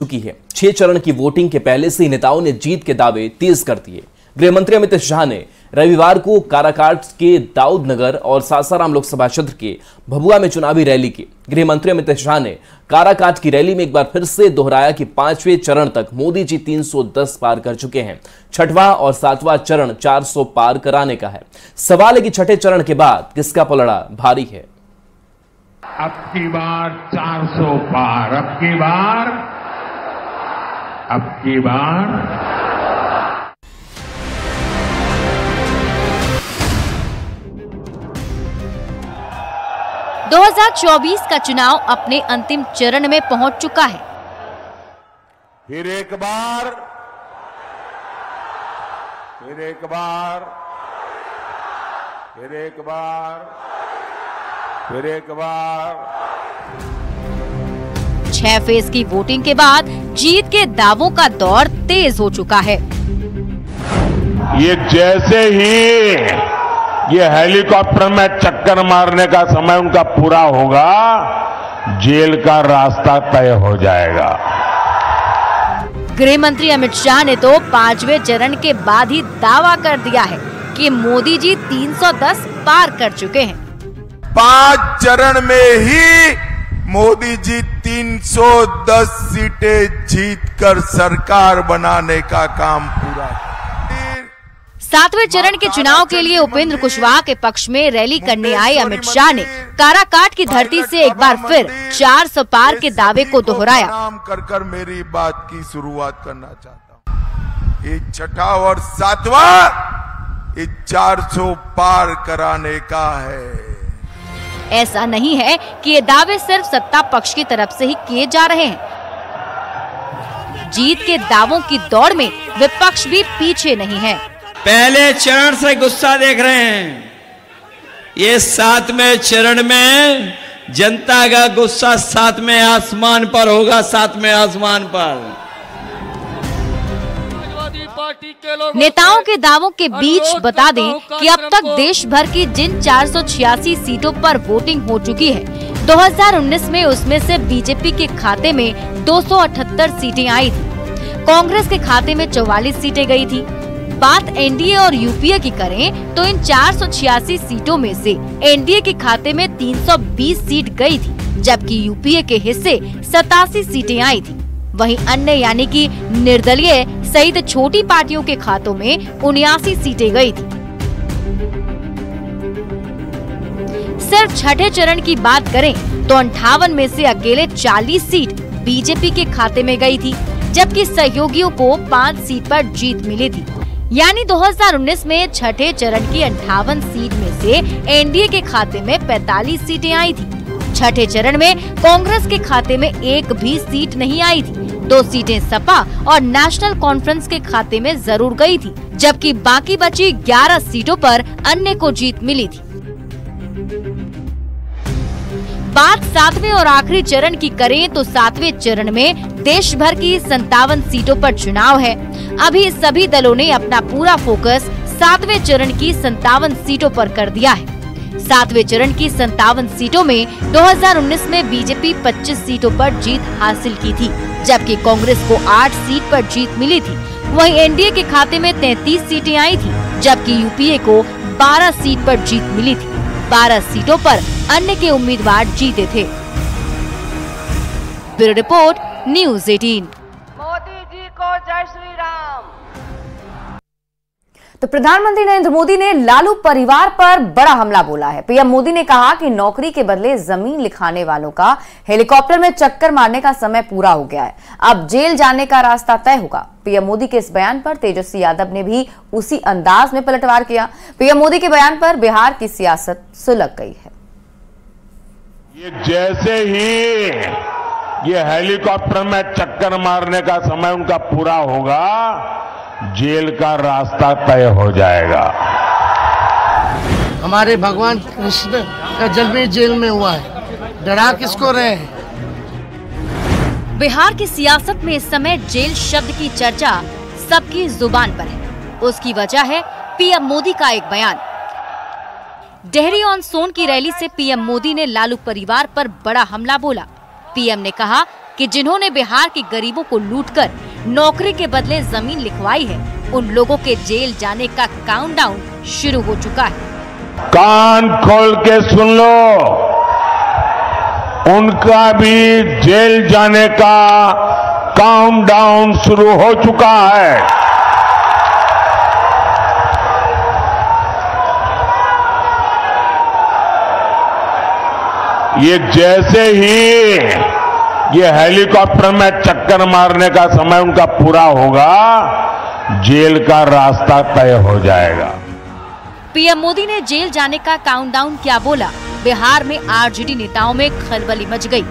चुकी है। 6 चरण की वोटिंग के पहले से ही नेताओं ने जीत के दावे तेज कर दिए। गृह मंत्री अमित शाह ने रविवार को काराकाट के दाऊद नगर और सासाराम लोकसभा क्षेत्र के भभुआ में चुनावी रैली की। गृह मंत्री अमित शाह ने काराकाट की रैली में एक बार फिर से दोहराया कि 5वें चरण तक मोदी जी 310 पार कर चुके हैं। 6वां और 7वां चरण 400 पार कराने का है। सवाल है कि 6ठे चरण के बाद किसका पलड़ा भारी है। अब की बार 400 पार, अब की बार 2024 का चुनाव अपने अंतिम चरण में पहुंच चुका है। फिर एक बार फिर एक बार फिर एक बार फिर एक बार 6 फेज की वोटिंग के बाद जीत के दावों का दौर तेज हो चुका है। ये जैसे ही ये हेलीकॉप्टर में चक्कर मारने का समय उनका पूरा होगा, जेल का रास्ता तय हो जाएगा। गृह मंत्री अमित शाह ने तो 5वें चरण के बाद ही दावा कर दिया है कि मोदी जी 310 पार कर चुके हैं। 5 चरण में ही मोदी जी 310 सीटें जीतकर सरकार बनाने का काम पूरा। 7वें चरण के चुनाव के लिए उपेंद्र कुशवाहा के पक्ष में रैली करने आए अमित शाह ने काराकाट की धरती से एक बार फिर 400 पार के दावे को दोहराया। नाम कर मेरी बात की शुरुआत करना चाहता हूँ। ये 6ठा और 7वां ये 400 पार कराने का है। ऐसा नहीं है कि ये दावे सिर्फ सत्ता पक्ष की तरफ से ही किए जा रहे हैं। जीत के दावों की दौड़ में विपक्ष भी पीछे नहीं है। पहले चरण से गुस्सा देख रहे हैं, ये 7वें चरण में जनता का गुस्सा 7वें आसमान पर होगा। 7वें आसमान पर नेताओं के दावों के बीच बता दें कि अब तक देश भर की जिन 486 सीटों पर वोटिंग हो चुकी है, 2019 में उसमें से बीजेपी के खाते में 278 सीटें आई थी। कांग्रेस के खाते में 44 सीटें गई थी। बात एनडीए और यूपीए की करें तो इन 486 सीटों में से एनडीए के खाते में 320 सीट गई थी, जबकि यूपीए के हिस्से 87 सीटें आई थी। वहीं अन्य यानी कि निर्दलीय सहित छोटी पार्टियों के खातों में 79 सीटें गई थी। सिर्फ 6ठे चरण की बात करें तो 58 में से अकेले 40 सीट बीजेपी के खाते में गई थी, जबकि सहयोगियों को 5 सीट पर जीत मिली थी। यानी 2019 में 6ठे चरण की 58 सीट में से एनडीए के खाते में 45 सीटें आई थी। 6ठे चरण में कांग्रेस के खाते में एक भी सीट नहीं आई थी। 2 सीटें सपा और नेशनल कॉन्फ्रेंस के खाते में जरूर गई थी, जबकि बाकी बची 11 सीटों पर अन्य को जीत मिली थी। बात 7वें और आखिरी चरण की करें तो 7वें चरण में देश भर की 57 सीटों पर चुनाव है। अभी सभी दलों ने अपना पूरा फोकस 7वें चरण की 57 सीटों पर कर दिया है। 7वें चरण की 57 सीटों में 2019 में बीजेपी 25 सीटों पर जीत हासिल की थी, जबकि कांग्रेस को 8 सीट पर जीत मिली थी। वहीं एनडीए के खाते में 33 सीटें आई थी, जबकि यूपीए को 12 सीट पर जीत मिली थी। 12 सीटों पर अन्य के उम्मीदवार जीते थे। Bureau report, news 18। Modi ji को जय श्री राम। तो प्रधानमंत्री नरेंद्र मोदी ने लालू परिवार पर बड़ा हमला बोला है। पीएम मोदी ने कहा कि नौकरी के बदले जमीन लिखाने वालों का हेलीकॉप्टर में चक्कर मारने का समय पूरा हो गया है, अब जेल जाने का रास्ता तय होगा। पीएम मोदी के इस बयान पर तेजस्वी यादव ने भी उसी अंदाज में पलटवार किया। पीएम मोदी के बयान पर बिहार की सियासत सुलग गई है। ये जैसे ही ये हेलीकॉप्टर में चक्कर मारने का समय उनका पूरा होगा, जेल का रास्ता तय हो जाएगा। हमारे भगवान कृष्ण का जन्म जेल में हुआ है, डरा किसको रहे हैं। बिहार की सियासत में इस समय जेल शब्द की चर्चा सबकी जुबान पर है। उसकी वजह है पीएम मोदी का एक बयान। डेहरी ऑन सोन की रैली से पीएम मोदी ने लालू परिवार पर बड़ा हमला बोला। पीएम ने कहा कि जिन्होंने बिहार के गरीबों को लूटकर नौकरी के बदले जमीन लिखवाई है, उन लोगों के जेल जाने का काउंटडाउन शुरू हो चुका है। कान खोल के सुन लो, उनका भी जेल जाने का काउंटडाउन शुरू हो चुका है। ये जैसे ही ये हेलीकॉप्टर में चक्कर मारने का समय उनका पूरा होगा, जेल का रास्ता तय हो जाएगा। पीएम मोदी ने जेल जाने का काउंटडाउन क्या बोला? बिहार में आरजेडी नेताओं में खलबली मच गई,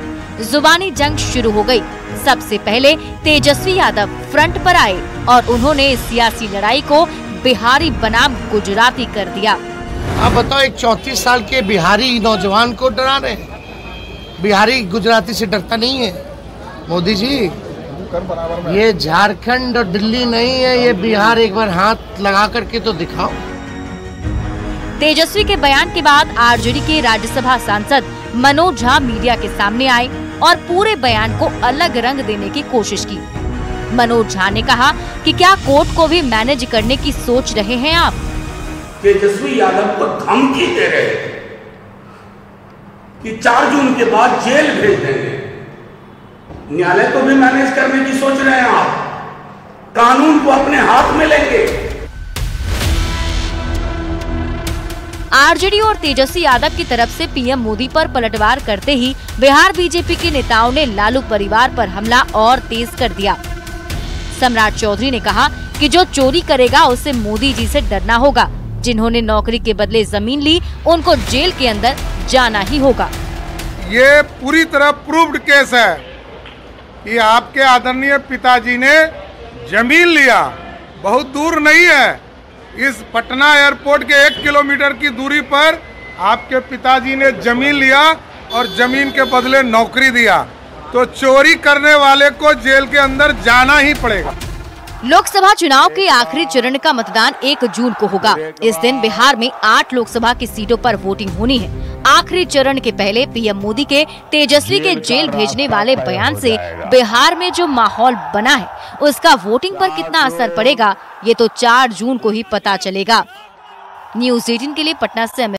जुबानी जंग शुरू हो गई। सबसे पहले तेजस्वी यादव फ्रंट पर आए और उन्होंने इस सियासी लड़ाई को बिहारी बनाम गुजराती कर दिया। आप बताओ, एक 34 साल के बिहारी नौजवान को डरा रहे हैं। बिहारी गुजराती से डरता नहीं है। मोदी जी, ये झारखंड और दिल्ली नहीं है, ये बिहार। एक बार हाथ लगा करके तो दिखाओ। तेजस्वी के बयान के बाद आरजेडी के राज्यसभा सांसद मनोज झा मीडिया के सामने आए और पूरे बयान को अलग रंग देने की कोशिश की। मनोज झा ने कहा कि क्या कोर्ट को भी मैनेज करने की सोच रहे हैं आप? तेजस्वी यादव को धमकी दे रहे हैं कि 4 जून के बाद जेल भेज देंगे। न्यायालय को भी मैनेज करने की सोच रहे हैं आप, कानून को अपने हाथ में लेंगे। आरजेडी और तेजस्वी यादव की तरफ से पीएम मोदी पर पलटवार करते ही बिहार बीजेपी के नेताओं ने लालू परिवार पर हमला और तेज कर दिया। सम्राट चौधरी ने कहा कि जो चोरी करेगा उसे मोदी जी से डरना होगा। जिन्होंने नौकरी के बदले जमीन ली, उनको जेल के अंदर जाना ही होगा। ये पूरी तरह प्रूव्ड केस है कि आपके आदरणीय पिताजी ने जमीन लिया। बहुत दूर नहीं है, इस पटना एयरपोर्ट के 1 किलोमीटर की दूरी पर आपके पिताजी ने जमीन लिया और जमीन के बदले नौकरी दिया। तो चोरी करने वाले को जेल के अंदर जाना ही पड़ेगा। लोकसभा चुनाव के आखिरी चरण का मतदान 1 जून को होगा। इस दिन बिहार में 8 लोकसभा की सीटों पर वोटिंग होनी है। आखिरी चरण के पहले पीएम मोदी के तेजस्वी के जेल भेजने वाले बयान से बिहार में जो माहौल बना है, उसका वोटिंग पर कितना असर पड़ेगा, ये तो 4 जून को ही पता चलेगा। न्यूज़ 18 के लिए पटना से